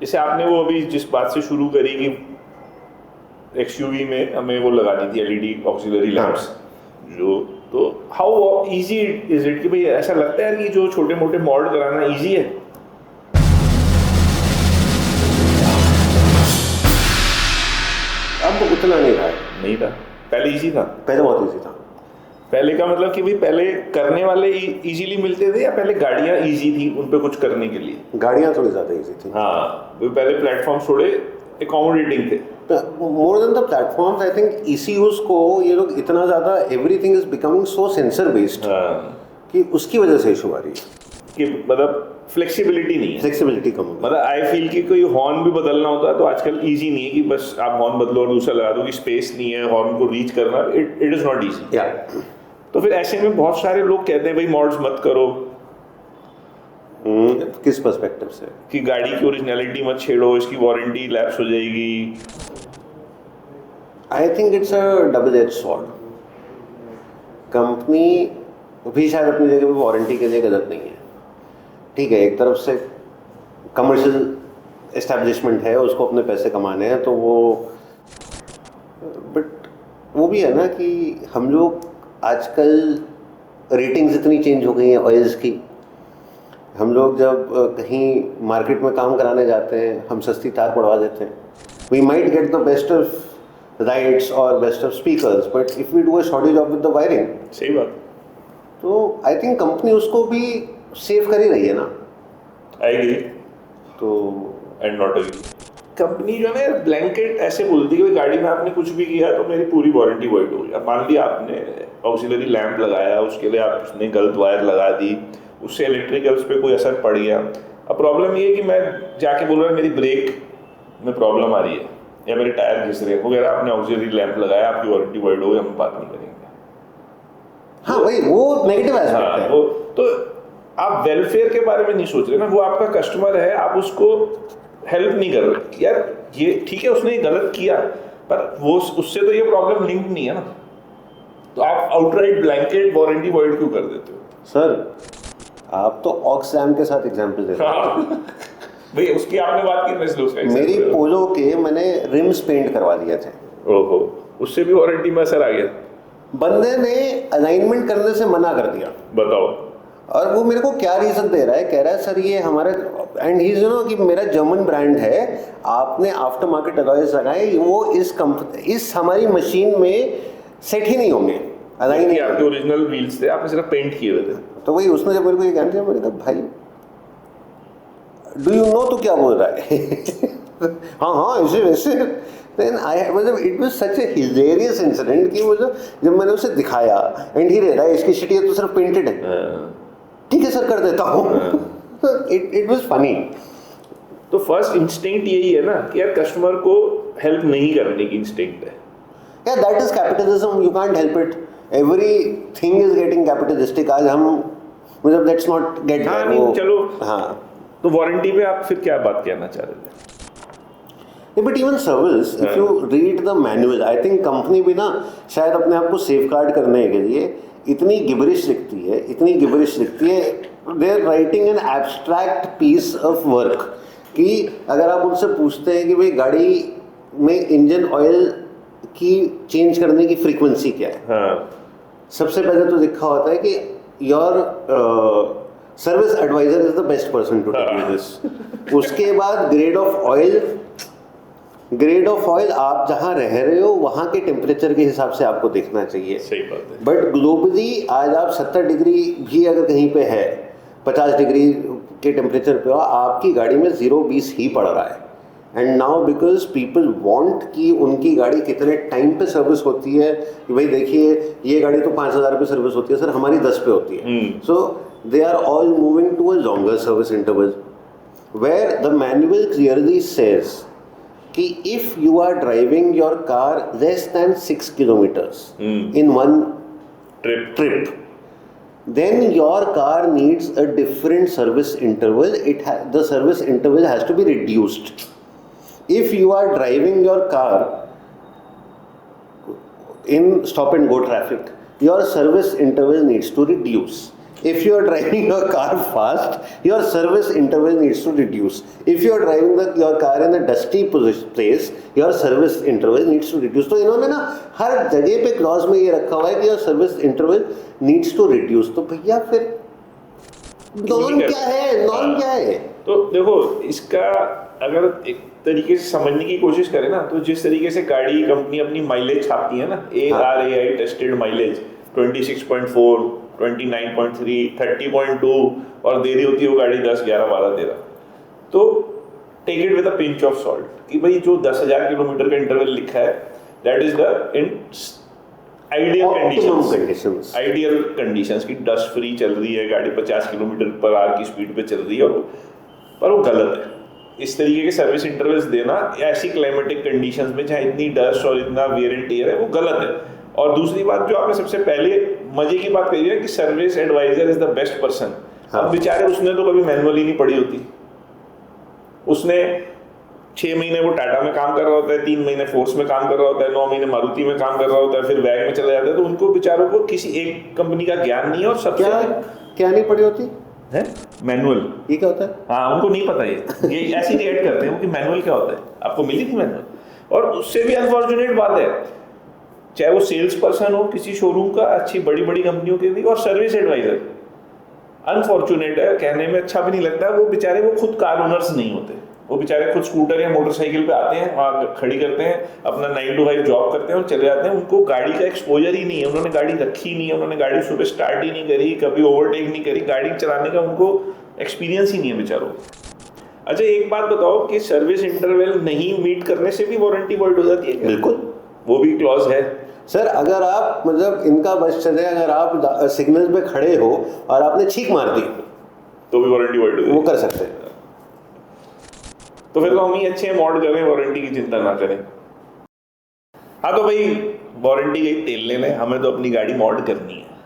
जैसे आपने वो अभी जिस बात से शुरू करी कि एक्सयूवी में हमें वो लगानी थी एलईडी ऑक्सिलरी लैंप्स, जो तो हाउ इजी इज इट कि भाई ऐसा लगता है कि जो छोटे मोटे मॉड कराना इजी है? अब उतना नहीं रहा है। नहीं था पहले, इजी था पहले, बहुत इजी था। पहले का मतलब कि भाई पहले करने वाले इजीली मिलते थे या पहले गाड़ियां इजी थी उन पे कुछ करने के लिए? गाड़ियाँ थोड़ी ज़्यादा इजी थी। हाँ, पहले प्लेटफॉर्म थोड़े अकोमोडेटिंग थे। More than the platforms, I think ECUs को ये लोग इतना ज़्यादा, everything is becoming so sensor based कि उसकी वजह से इशू आ रही है कि मतलब फ्लेक्सिबिलिटी नहीं है, फ्लेक्सिबिलिटी कम हो गई। मतलब आई फील कि कोई हॉर्न भी बदलना होता है तो आजकल इजी नहीं है कि बस आप हॉर्न बदलो और दूसरा लगा दो, कि स्पेस नहीं है हॉर्न को रीच करना, इट इज नॉट इजी। या तो फिर ऐसे में बहुत सारे लोग कहते हैं भाई मॉड्स मत करो। किस पर्सपेक्टिव से? कि गाड़ी की ओरिजिनलिटी मत छेड़ो, इसकी वारंटी लैप्स हो जाएगी। I think it's a double edge sword. Company भी शायद अपनी जगह पे वारंटी के लिए गलत नहीं है, ठीक है, एक तरफ से कमर्शियल एस्टैब्लिशमेंट है, उसको अपने पैसे कमाने हैं तो वो, बट वो भी है ना कि हम लोग आजकल रेटिंग्स इतनी चेंज हो गई हैं ऑयल्स की। हम लोग जब कहीं मार्केट में काम कराने जाते हैं, हम सस्ती तार पड़वा देते हैं। We might get the best of rides और best of speakers, but if we do a shorty job with the wiring, सही बात। तो आई थिंक कंपनी उसको भी सेव कर ही रही है ना। आई एग्री तो एंड नॉट एग्री। कंपनी जो है ब्लैंकेट ऐसे बोलती है कि गाड़ी में आपने कुछ भी किया तो मेरी पूरी वारंटी वॉइड हो गई। अब मान लिया आपने ऑक्सिलरी लैंप लगाया, उसके लिए आपने गलत वायर लगा दी, उससे इलेक्ट्रिकल्स पे कोई असर पड़ गया। अब प्रॉब्लम ये है कि मैं जाके बोल रहा मेरी ब्रेक में प्रॉब्लम आ रही है या मेरे टायर घिस रहे हैं वगैरह, आपने ऑक्सिलरी लैंप लगाया, आपकी वारंटी वॉइड हो गई, हम बात नहीं करेंगे। हाँ वही, वो नेगेटिव एस्पेक्ट है। वो तो आप वेलफेयर के बारे में नहीं सोच रहे ना, वो आपका कस्टमर है, आप उसको हेल्प नहीं कर रहे। यार ये ठीक है उसने गलत किया, पर वो उससे तो ये प्रॉब्लम लिंक नहीं है ना, तो आप आउटराइट ब्लैंकेट वारंटी वॉइड क्यों कर देते हो? सर आप तो ऑक्सलैम के साथ एग्जांपल दे रहे हो। भाई उसकी आपने बात की, मैं इसलिए उसका मेरी example पोलो के मैंने रिम्स पेंट करवा दिए थे। ओहो, उससे भी वारंटी में असर आ गया? बंदे ने अलाइनमेंट करने से मना कर दिया। बताओ। और वो मेरे को क्या रीजन दे रहा है, कह रहा है सर ये हमारे, एंड ही नो कि मेरा जर्मन ब्रांड है, आपने आफ्टर मार्केट अलॉयज लगाए, वो इस हमारी मशीन में सेट ही नहीं होंगे, अलाइन नहीं। आपके ओरिजिनल व्हील्स थे, आपने सिर्फ पेंट किए हुए थे। तो वही उसने जब मेरे को ये कहना दिया, मैंने कहा भाई डू यू नो तो क्या बोल रहा है? हाँ हाँ ऐसे वैसे। देन आई मतलब it was such A hilarious incident कि वो जब मैंने उसे दिखाया एंड ही रह रहा है इसकी शिट ये तो सिर्फ पेंटेड है, ठीक है सर कर देता हूँ। It was funny. तो फर्स्ट इंस्टिंक्ट यही है ना कि यार कस्टमर को हेल्प नहीं करने की इंस्टिंक्ट है। या that is capitalism, you can't help it, everything is getting capitalistic. आज हम मतलब लेट्स नॉट गेट, हाँ नहीं चलो, हाँ तो वारंटी पे आप फिर क्या बात कहना चाह रहे थे? But even service, if you read the manual, I think company भी ना शायद अपने आप को सेफगार्ड करने के लिए इतनी गिबरिश लिखती है, इतनी गिबरिश लिखती है, they are writing an abstract piece of work कि अगर आप उनसे पूछते हैं कि भाई गाड़ी में इंजन ऑयल की चेंज करने की फ्रीक्वेंसी क्या है, हाँ। सबसे पहले तो लिखा होता है कि your service advisor is the best person to tell you this. उसके बाद ग्रेड ऑफ ऑयल आप जहाँ रह रहे हो वहाँ के टेम्परेचर के हिसाब से आपको देखना चाहिए। सही बात है। बट ग्लोबली आज आप 70 डिग्री भी अगर कहीं पे है, 50 डिग्री के टेम्परेचर पे हो, आपकी गाड़ी में 0-20 ही पड़ रहा है। And now because people want कि उनकी गाड़ी कितने टाइम पे सर्विस होती है, कि भाई देखिए ये गाड़ी तो 5000 पे सर्विस होती है सर, हमारी 10 पे होती है। So they are all moving to a longer service interval where the manual clearly says कि if you are driving your car less then 6 kilometres in one trip, then your car needs a different service interval. The service interval has to be reduced. If you are driving your car in stop and go traffic, your service interval needs to reduce. If you are driving your car fast, your service interval needs to reduce. If you are driving your car in a dusty place, your service interval needs to reduce. तो इन्होंने ना हर जगह पे clause में ये रखा हुआ है कि your service interval needs to reduce. तो भैया फिर नॉर्म क्या है? नॉर्म क्या है? तो देखो इसका अगर एक तरीके से समझने की कोशिश करें ना, तो जिस तरीके से गाड़ी कंपनी अपनी माइलेज छापती है ना, ARAI टेस्टेड माइलेज 26.4, 29.3, 30.2 और दे रही होती है वो गाड़ी 10, 11, 12, 13, तो take it with a pinch of salt कि भाई जो 10,000 किलोमीटर का इंटरवल लिखा है that is the in ideal conditions की डस्ट फ्री चल रही है गाड़ी, 50 किलोमीटर पर आवर की स्पीड पे चल रही है, पर वो गलत है। इस तरीके के सर्विस इंटरवल्स देना ऐसी क्लाइमेटिक कंडीशंस में जहाँ इतनी डस्ट और इतना वियर एंड टियर है वो गलत है। और दूसरी बात जो आपने सबसे पहले मजे की बात कही है कि service advisor is the best person. अब बेचारे उसने तो कभी मैनुअल ही नहीं पढ़ी होती, उसने 6 महीने वो टाटा में काम कर रहा होता है, 3 महीने फोर्स में काम कर रहा होता है, 9 महीने मारुति में काम कर रहा होता है, फिर वैग में चला जाता है, तो उनको बेचारों को किसी एक कंपनी का ज्ञान नहीं है। और सबसे क्या नहीं पड़ी होती है मैनुअल। ये क्या होता है? हाँ, उनको नहीं पता ये ऐसे रिएक्ट करते हैं कि मैनुअल क्या होता है, आपको मिली थी मैनुअल। और उससे भी अनफॉर्चुनेट बात है, चाहे वो सेल्स पर्सन हो किसी शोरूम का, अच्छी बड़ी बड़ी कंपनियों के भी, और सर्विस एडवाइजर, अनफॉर्चुनेट है, कहने में अच्छा भी नहीं लगता, वो बेचारे वो खुद कार ओनर्स नहीं होते, वो बेचारे खुद स्कूटर या मोटरसाइकिल पे आते हैं, वहाँ खड़ी करते हैं, अपना 9 to 5 जॉब करते हैं और चले जाते हैं। उनको गाड़ी का एक्सपोजर ही नहीं है, उन्होंने गाड़ी रखी नहीं है, उन्होंने गाड़ी सुबह स्टार्ट ही नहीं करी, कभी ओवरटेक नहीं करी, गाड़ी चलाने का उनको एक्सपीरियंस ही नहीं है बेचारों। अच्छा एक बात बताओ कि सर्विस इंटरवल नहीं मीट करने से भी वारंटी वॉइड हो जाती है? बिल्कुल, वो भी क्लॉज है सर। अगर आप मतलब इनका बस चले, अगर आप सिग्नल पे खड़े हो और आपने छींक मार दी तो भी वारंटी वॉइड हो जाएगी, वो कर सकते हैं। तो फिर तो हम ही अच्छे मॉड करें, वारंटी की चिंता ना करें। हाँ तो भाई वारंटी गई तेल लेने, हमें तो अपनी गाड़ी मॉड करनी है।